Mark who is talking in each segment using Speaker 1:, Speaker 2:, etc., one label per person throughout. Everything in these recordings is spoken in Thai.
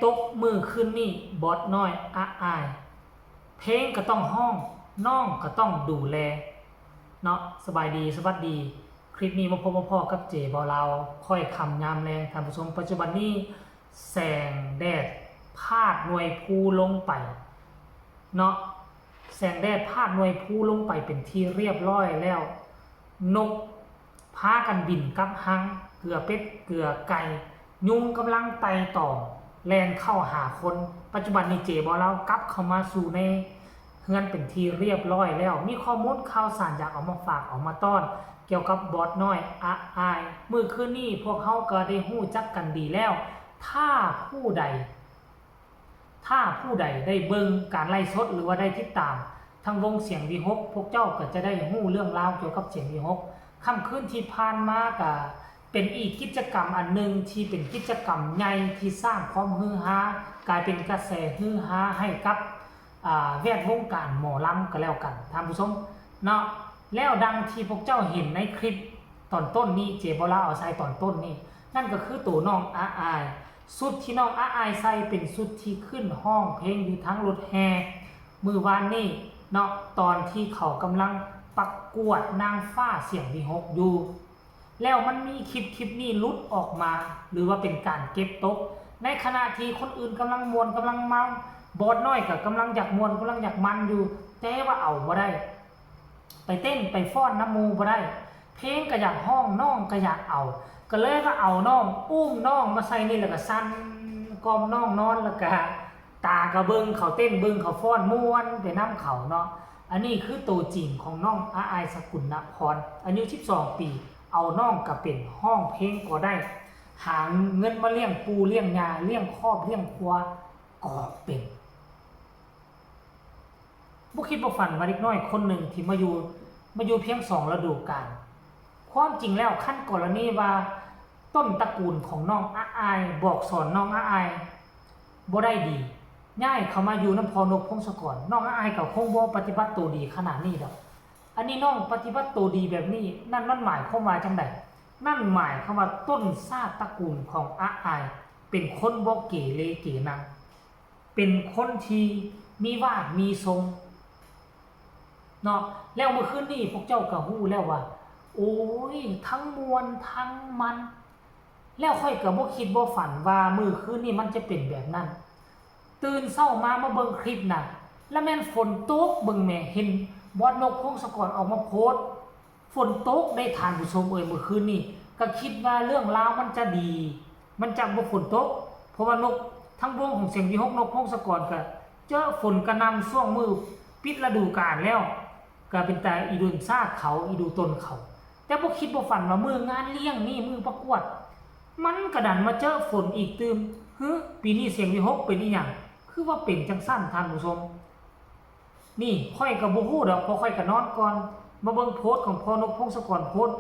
Speaker 1: ตกมือขึ้นนี่บอสน้อยอายเพลงก็ต้องห้องน้องก็ต้องดูแลเนาะสบายดีสวัสดีคลิปนี้มาพบมาพอกับเจบอลาวค่อยคำยามแรงท่านผู้ชมปัจจุบันนี้แสงแดดพาดหน่วยภูลงไปเนาะแสงแดดพาดหน่วยภูลงไปเป็นที่เรียบร้อยแล้วนกพากันบินกับหังเกลือเป็ดเกลือไก่ยุงกำลังไต่ต่อแลนเข้าหาคนปัจจุบันนี้เจบอลาวกลับเข้ามาสู่ในเฮือนเป็นที่เรียบร้อยแล้วมีข้อมูลข่าวสารอยากเอามาฝากเอามาต้อนเกี่ยวกับบอสน้อยอายมื้อคืนนี้พวกเขาก็ได้ฮู้จักกันดีแล้วถ้าผู้ใดได้เบิ่งการไล่สดหรือว่าได้ติดตามทางวงเสียงวีฮกพวกเจ้าก็จะได้ฮู้เรื่องราวเกี่ยวกับเสียงวีฮกค่ำคืนที่ผ่านมาก็เป็นอีกกิจกรรมอันหนึ่งที่เป็นกิจกรรมใหญ่ที่สร้างความฮือฮากลายเป็นกระแสฮือฮาให้กับแวดวงการหมอลำก็แล้วกันท่านผู้ชมเนาะแล้วดังที่พวกเจ้าเห็นในคลิปตอนต้นนี้เจบอลาเอาใส่ตอนต้นนี้นั่นก็คือตัวน้องอายสุดที่น้องอายใส่เป็นสุดที่ขึ้นห้องเพลงอยู่ทั้งรถแห่มือวานนี้เนาะตอนที่เขากำลังประกวดนางฟ้าเสียงวีฮกอยู่แล้วมันมีคลิปนี้ลุดออกมาหรือว่าเป็นการเก็บตกในขณะที่คนอื่นกำลังมวนกำลังเมาบอสน้อยกับกำลังอยากมวนกำลังอยากมันอยู่แต่ว่าเอาบ่ได้ไปเต้นไปฟ้อนน้ำมูบ่ได้เพลงก็อยากห้องน้องก็อยากเอาก็เลยว่าเอาน้องอุ้มน้องมาใส่นี่แล้วก็สั่นกอมน้องนอนแล้วก็ตากระเบิงเขาเต้นเบิงเขาฟ้อนม่วนไปน้ำเขาเนาะอันนี้คือตัวจริงของน้องอายสกุลนพรอายุ12 ปีเอาน้องก็เป็นห้องเพลงก็ได้หาเงินมาเลี้ยงปูเลี้ยงยาเลี้ยงครอบเลี้ยงครัวก็เป็นบ่คิดบ่ฝันว่าเด็กน้อยคนหนึ่งที่มาอยู่เพียง2 ฤดูกาลความจริงแล้วขั้นกรณีว่าต้นตระกูลของน้องอายบอกสอนน้องอายบ่ได้ดีย้ายเข้ามาอยู่น้ำพอนกพงศกรน้องอายก็คงบ่ปฏิบัติตัวดีขนาดนี้ดอกอันนี้น้องปฏิบัติตัวดีแบบนี้นั่นมันหมายความว่าจังได๋นั่นหมายความว่าต้นชาติตระกูลของอายเป็นคนบ่เกเรเกนังเป็นคนที่มีวาดมีทรงเนาะแล้วเมื่อคืนนี้พวกเจ้าก็ฮู้แล้วว่าโอ้ยทั้งมวลทั้งมันแล้วค่อยก็บ่คิดบ่ฝันว่ามื้อคืนนี้มันจะเป็นแบบนั้นตื่นเช้ามาเบิ่งคลิปน่ะแล้วแม่นฝนตกเบิ่งแม่เห็นบอสนกพงศกรออกมาโพสต์ฝนตกได้ทานผู้ชมเมื่อคืนนี้ก็คิดว่าเรื่องราวมันจะดีมันจะบ่ฝนตกเพราะว่านกทั้งวงของเสียงวีฮกนกพงศกรก็เจอฝนกระหน่ำช่วงมื้อปิดฤดูกาลแล้วก็เป็นแต่อีดุนซากเขาอีดูต้นเขาแต่บ่คิดบ่ฝันว่ามื้องานเลี้ยงนี่มื้อประกวดมันกระดันมาเจอฝนอีกตื่มปีนี้เสียงวีฮกเป็นอีหยังคือว่าเป็นจังซั่นท่านผู้ชมนี่ค่อยก็บ่ฮู้ดอกพอค่อยก็นอนก่อนมาเบิ่งโพสต์ของพ่อนกพงศกรโพสต์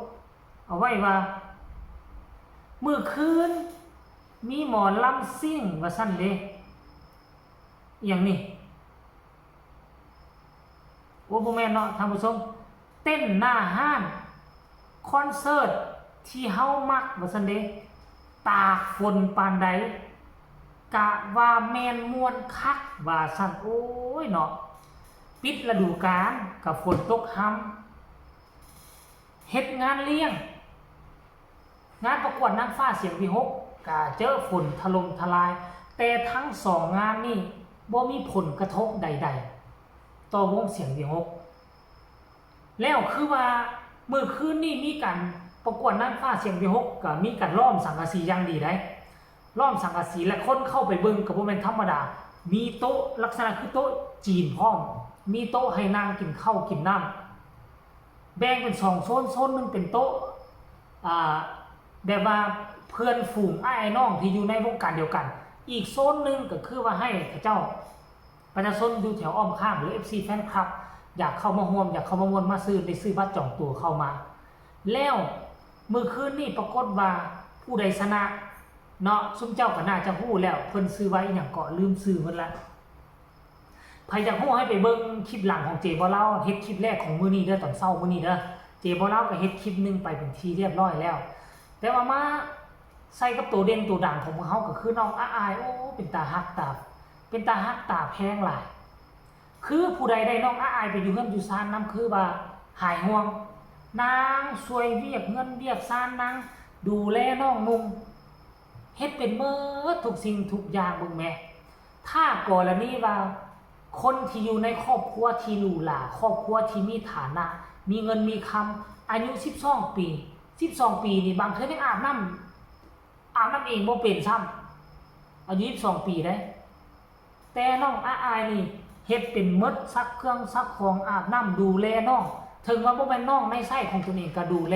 Speaker 1: เอาไว้ว่ามื้อคืนมีหมอลำซิ่งว่าซั่นเด้อหยังนี่โอ้บ่แม่นเนาะท่านผู้ชมเต้นหน้าห้านคอนเสิร์ตที่เฮามักว่าซั่นเด้ตากฝนปานใดกะว่าแม่นม่วนคักว่าซั่นโอ้ยเนาะปิดฤดูกาลกับฝนตกห่ำเฮ็ดงานเลี้ยงงานประกวดนางฟ้าเสียงวีฮกก็เจอฝนถล่มทลายแต่ทั้ง2 งานนี่บ่มีผลกระทบใดๆต่อวงเสียงวีฮกแล้วคือว่ามื้อคืนนี้มีการประกวดนางฟ้าเสียงวีฮกก็มีการล้อมสังกะสีอย่างดีได้ล้อมสังกะสีและคนเข้าไปเบิ่งก็บ่แม่นธรรมดามีโต๊ะลักษณะคือโต๊ะจีนพร้อมมีโต๊ะให้นั่งกินข้าวกินน้ำแบ่งเป็น2 โซนนึงเป็นโต๊ะแบบว่าเพื่อนฝูงอ้ายน้องที่อยู่ในวงการเดียวกันอีกโซนนึงก็คือว่าให้เจ้าประชาชนอยู่แถวอ้อมข้างหรือ FC แฟนคลับอยากเข้ามาร่วมอยากเข้ามามวลมาซื้อได้ซื้อบัตรจองตั๋วเข้ามาแล้วมื้อคืนนี้ปรากฏว่าผู้ใดชนะเนาะซุมเจ้าก็น่าจะฮู้แล้วเพิ่นซื้อไว้อีหยังก็ลืมซื้อหมดละใครอยากฮู้ให้ไปเบิ่งคลิปหลังของเจบ่เล่าเฮ็ดคลิปแรกของมื้อนี้เด้อตอนเช้ามื้อนี้เด้อเจบ่เล่าก็เฮ็ดคลิปนึงไปเป็นที่เรียบร้อยแล้วแต่ว่ามา ใส่กับตัวเด่นตัวดังของพวกเขาก็คือน้องอาอายโอ้เป็นตาฮักตาแพงหลายคือผู้ใดได้น้องอาอายไปอยู่เฮือนอยู่ซานนำคือว่าหายห่วงนางสวยเวียกเงินเวียกซานนางดูแลน้องนุ่งเฮ็ดเป็นเมิดทุกสิ่งทุกอย่างเบิ่งแม่ถ้ากรณีว่าคนที่อยู่ในครอบครัวที่หรูหราครอบครัวที่มีฐานะ มีเงินมีคำอายุ12 ปีนี่บางเทื่อยังอาบน้ำเองบ่เป็นซ้ำอายุ12 ปีได้แต่น้องอาอายนี่เฮ็ดเป็นหมดซักเครื่องซักของอาบน้ำดูแลน้องถึงว่าบ่แม่นน้องในไส้ของตัวเองก็ดูแล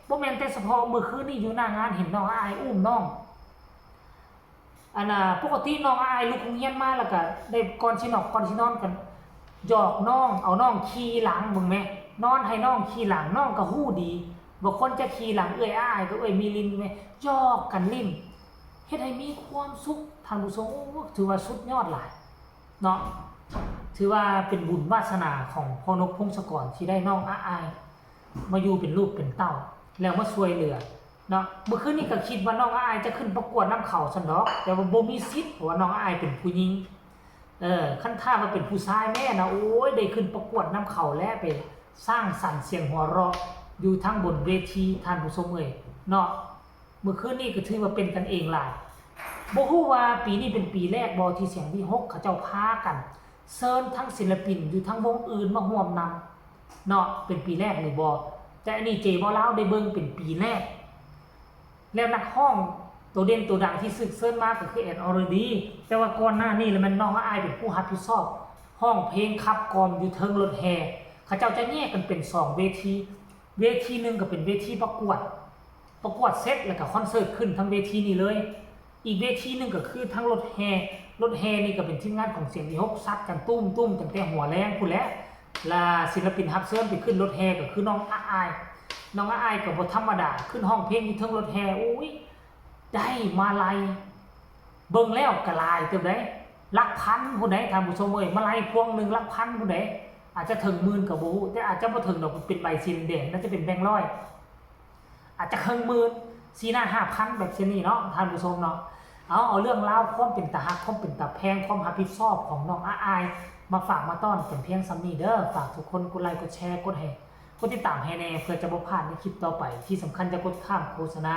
Speaker 1: บ่แม่นแต่เฉพาะมื้อคืนนี้อยู่หน้างานเห็นน้องอาอายอุ้มน้องปกติน้องอาอายลูกโรงเรียนมาแล้วก็ได้ก่อนสินอนกันหยอกน้องเอาน้องขี่หลังมึงแม่นอนให้น้องขี่หลังน้องก็ฮู้ดีว่าคนจะขี่หลังเอ้ยอาอายก็เอ้ยมีลิ้นแม่หยอกกันลิ้นเฮ็ดให้มีความสุขท่านผู้ชมถือว่าสุดยอดหลายเนาะถือว่าเป็นบุญวาสนาของพ่อนกพงศกรที่ได้น้องอาอายมาอยู่เป็นลูกเป็นเต้าแล้วมาช่วยเหลือเนาะเมื่อคืนนี้ก็คิดว่าน้องอาอายจะขึ้นประกวดน้ำเขาซั่นดอกแต่ว่าบ่มีสิทธิ์เพราะว่าน้องอาอายเป็นผู้หญิงคันถ้าว่าเป็นผู้ชายแม่นะโอ้ยได้ขึ้นประกวดน้ำเขาแล้วไปสร้างสรรค์เสียงหัวเราะอยู่ทั้งบนเวทีท่านผู้ชมเอ้ยเนาะเมื่อคืนนี้ก็ถือว่าเป็นกันเองหลายบ่ฮู้ว่าปีนี้เป็นปีแรกบ่ที่เสียงวิหกเขาเจ้าพากันเชิญทั้งศิลปินอยู่ทั้งวงอื่นมาร่วมนำเนาะเป็นปีแรกนี่บ่แต่อันนี้เจบ่ลาวได้เบิ่งเป็นปีแรกแล้วนักร้องตัวเด่นตัวดังที่ซึกเซิร์นมากก็คือแอนอรดีแต่ว่าก่อนหน้านี้แล้วมันน้องอาอายเป็นผู้รับผิดชอบห้องเพลงขับกล่อมอยู่เทิงรถแห่เขาเจ้าจะแยกกันเป็น2เวทีนึงก็เป็นเวทีประกวดเซตแล้วก็คอนเสิร์ตขึ้นทั้งเวทีนี้เลยอีกเวทีนึงก็คือทั้งรถแห่นี่ก็เป็นทีมงานของเสียงวิหกซัดกันตุ้มตั้งแต่หัวแรงพุ่นแหละและศิลปินรับเชิญไปขึ้นรถแห่ก็คือน้องอาอายก็บ่ธรรมดาขึ้นห้องเพลงอยู่เทิงรถแห่อุ้ยได้มาลัยเบิ่งแล้วก็หลายเติบได้หลักพันผู้ใดท่านผู้ชมเอ้ยมาลัยพวงนึงหลักพันผู้ใดอาจจะถึงหมื่นก็บ่ฮู้แต่อาจจะบ่ถึงดอกเป็นใบสีแดงน่าจะเป็นแบงค์ร้อยอาจจะครึ่งหมื่น4,000-5,000แบบเช่นนี้เนาะท่านผู้ชมเนาะเอาเรื่องราวความเป็นตาฮักความเป็นตาแพงความรับผิดชอบของน้องอาอายมาฝากมาต้อนเป็นเพียงซ้ำนี้เด้อฝากทุกคนกดไลค์กดแชร์กดติดตามให้แน่เพื่อจะบ่พลาดในคลิปต่อไปที่สำคัญจะกดข้ามโฆษณา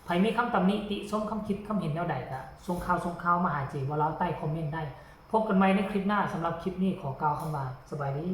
Speaker 1: ใครมีคำตำหนิติชมคำคิดคำเห็นแนวใดก็ส่งข่าวมาหาเจว่าเราใต้คอมเมนต์ได้พบกันใหม่ในคลิปหน้าสำหรับคลิปนี้ขอกล่าวคำว่าสบายดี